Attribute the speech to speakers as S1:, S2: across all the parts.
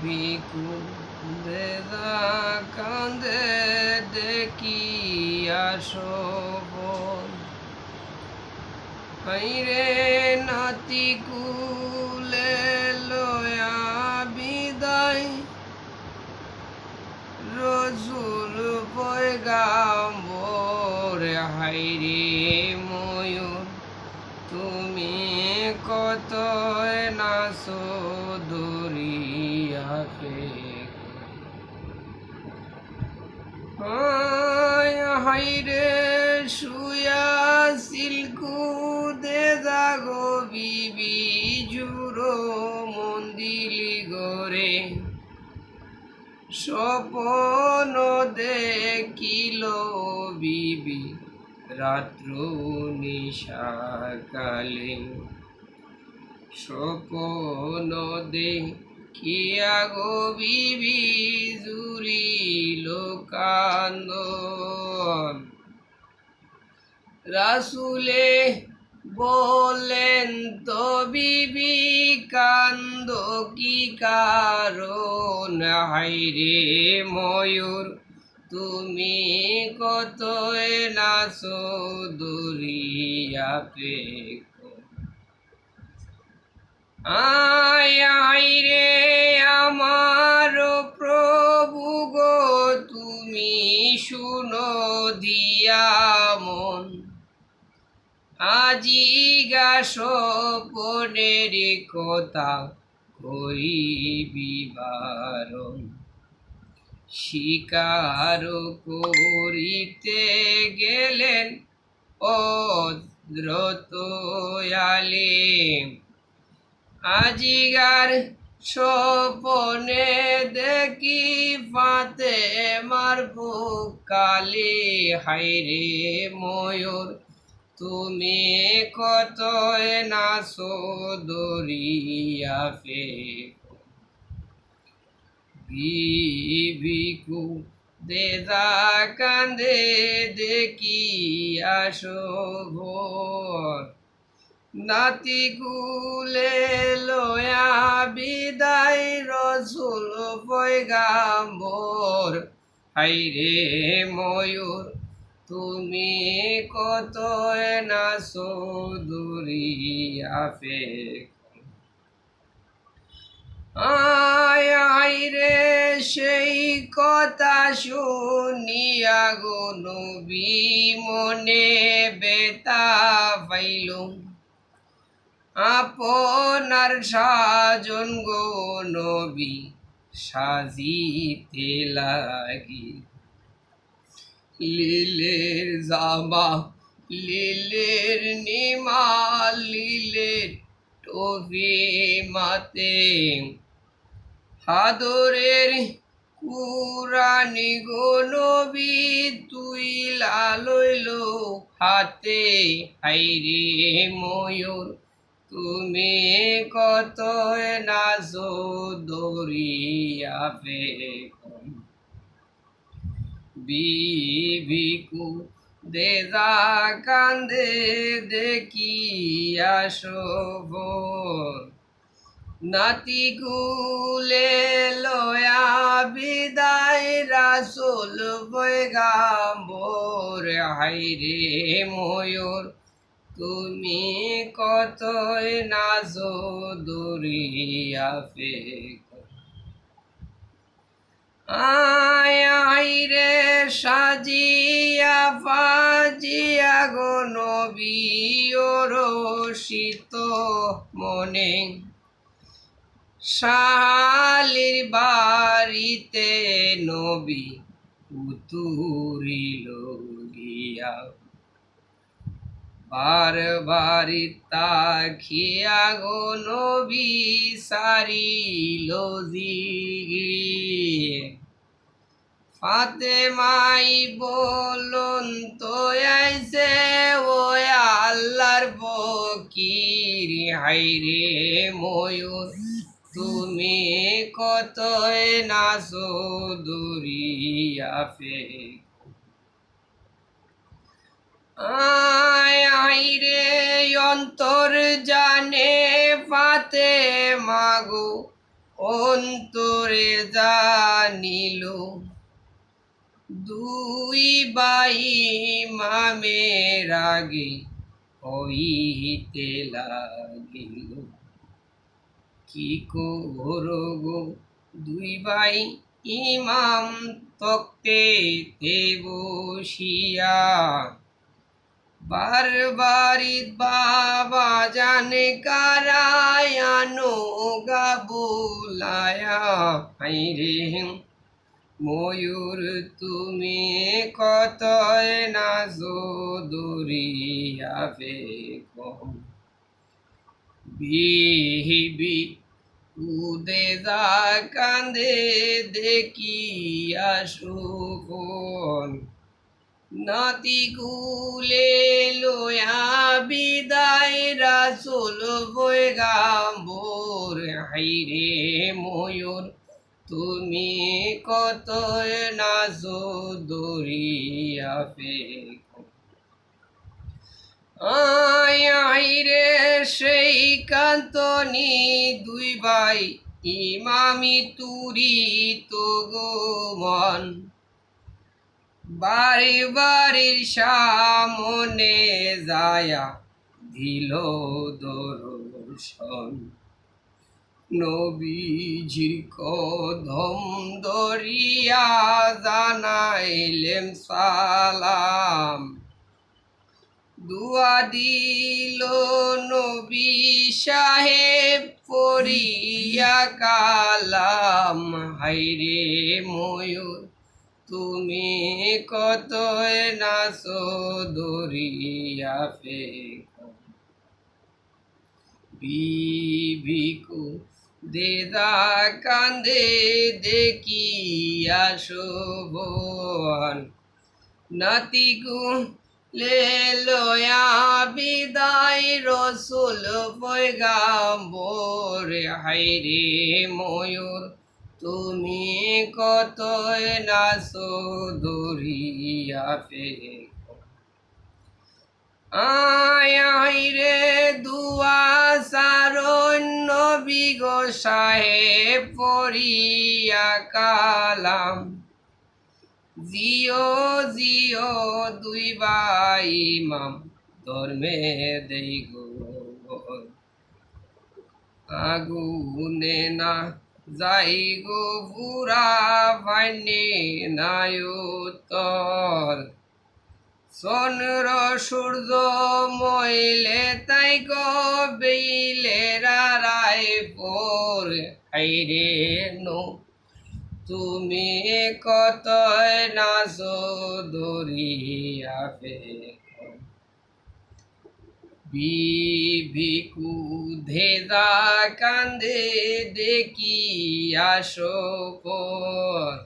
S1: ভিকু দেদা কান্দে দেখিয়া শোভন হাইরে নাতি কুলে লয়া বিদায় রসুল পয়গাম্বর হাইরে ময়ূর তুমি কত নাচো দরিয়াতে হাইরে শুয়া সিলকু দে জাগো বিবি জুরো মন্দিলি গরে স্বপন দেখিল বিবি রাত্র নিশাকালে স্বপন দেখিয়া গো বিবি জুরিল কান্দন রাসুলে বলেন তো বিবি কান্দ কি কারণ হাইরে ময়ূর তুমি কত নাচো দরিয়াতে আইরে আমার প্রভু গো তুমি শুনো দিয়া মন আজিগা স্বপনের কথা করিবি বারণ স্বীকার করিতে গেলেন অদ্রতয়ালে আজিগার স্বপনে দেখি ফাতে মারব কালে হাইরে ময়ূর তুমি কত নাচো দরিয়াতে ভিকু দেদা কান্দে দেখিয়া শোভন নাতি কুলে লয়া বিদায় রসুল পয়গাম্বর হাইরে ময়ূর তুমি কত নাচো দরিয়াতে আইরে সেই কথা শুনিয়া গো নবী মনে বেতা পাইল আপনার সাজন গো নবী সাজিতে লাগি লীলের জামা লীলের নিমাল লীলের টফি মাতে হাদরের কুরানি গো নবী তুই লালইল হাতে হাইরে ময়ূর তুমি কত নাচো দরিয়াতে ভিকু দেদা কান্দে দেখিয়া শোভন নাতি কুলে লয়া বিদায় রাসুল পয়গাম্বর হাইরে ময়ূর তুমি কত নাচো দরিয়াতে আইরে সাজিয়া ফাজিয়া গো নবী রসিত মনে শালির বাড়িতে নবী উতুরিল গিয়া বারবারি তাকিয়া গো নবী সারিল জিগিয়ে ফাতেমাই বলুন তো আইসে ও আল্লাহর ফকির হাইরে ময়ূর তুমি কত নাচো দরিয়াতে আইরে অন্তর জানে ফাতে মাগো অন্তরে জানিল দুই ভাই ইমামের আগে হইতে লাগিল। কি করগো দুই ভাই ইমাম তক্তেতে বসিয়া, বারবারি বাবা জানে কারায়ানো গা বোলায়া। হাইরে ময়ূর তুমি কত নাচো দরিয়া বেগম, বিহিবি উদে যা কান্দে দেখিয়া শোভন, নাতি কুলে লয়া বিদায় রাসূল পয়গাম্বর। হাইরে ময়ূর তুমি কত নাচো দরিয়া বেগম। আইরে সেই কান্তনি দুই ভাই ইমামি তুরি তো গো মন, বাড়ি বাড়ির সামনে যায়া দিল দর্শন। নবীজির কদম দরিয়া জানাইলেম সালাম, দুয়া দিল নবী সাহেব পড়িয়া কালাম। হাইরে ময়ূর তুমি কত নাচো দরিয়া বেগম, বিবিকু দেদা কান্দে দেখিয়া শোভন, নাতি কুলে লয়া বিদায় রাসূল পয়গাম্বর। হাইরে ময়ূর তুমি কত নাচো দরিয়া বেগম। আইরে দুয়া সারণ নবী গো সাহেব পড়িয়া কালাম, জিও জিও দুই ভাই ইমাম ধর্মে দেই গো, আগুনে না যাই গো পুরা পাইনে নায়ুতর, চন্দ্র সূর্য মইলে তাই গো বেইলের রায় পর। হাইরে নো তুমি কত নাচো দরিয়া বেগম, বিবিকু ধেদা কান্দে দেখিয়া শোভন,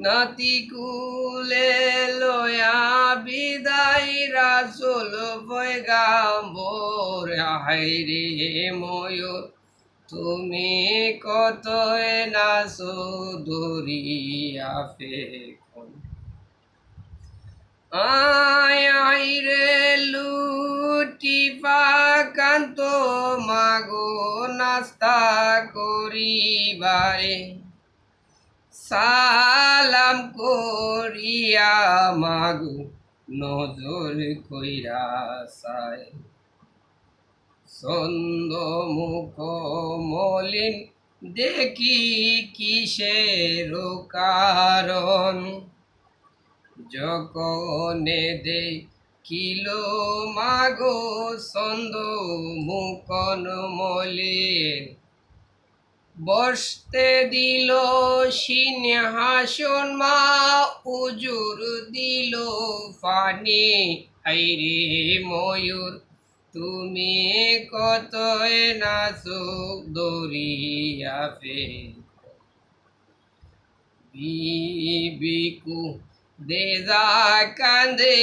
S1: নাতি কুলে লয়া বিদায় রাসূল পয়গাম্বর। হাইরে ময়ূর তুমি কত নাচো দরিয়া বেগম। আইরে লুটিফা কান্ত মাগো নাস্তা করিবারে, সালাম করিয়া মাগো নজর কইরা চায়, ছন্দ মুখ মলিন দেখি কিসের কারণ, যখনে দেখিল মাগো ছন্দ মুখন মলিন, বসতে দিল সিংহাসন মা উজুর দিল পানি। হাইরে ময়ূর তুমি কত নাচো দরিয়া বেগম, বিবিকু দেদা কান্দে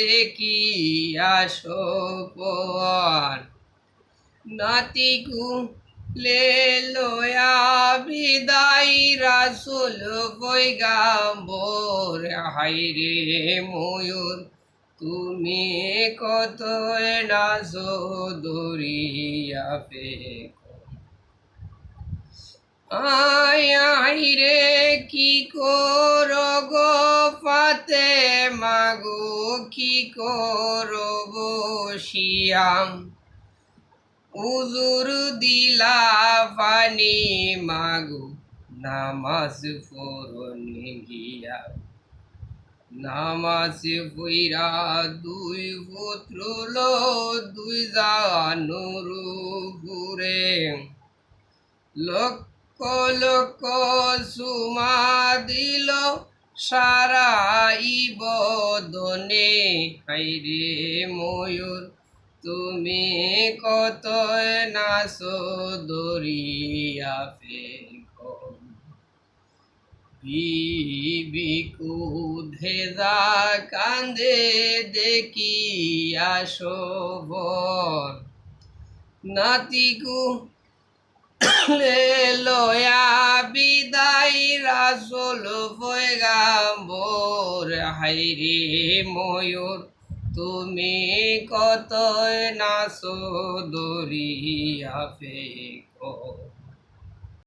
S1: দেখিয়া শোভন, নাতি কুলে লয়া বিদায় রাসূল পয়গাম্বর। হাইরে ময়ূর তুমি কত নাচো দরিয়া বেগম। আয় আয় রে কি করো গো পাতে মাগো কি করো বসিয়াম উজুর দিলা পানি মাগো নামাজ পড়নে গিয়া নামাজ পইরা দুই পুত্র লো দুই জানুর ঘুরে লক্ষ লক্ষ সুমা দিল সারাই বদনে হাইরে ময়ূর তুমি কত নাচো দরিয়া ফেকো বিকু ধেজা কান্দে দেখিয়া শোভন নাতিকু লয়া বিদায় রাসুল পয়গাম্বর হাইরে ময়ূর তুমি কত নাচো দরিয়া ফেকো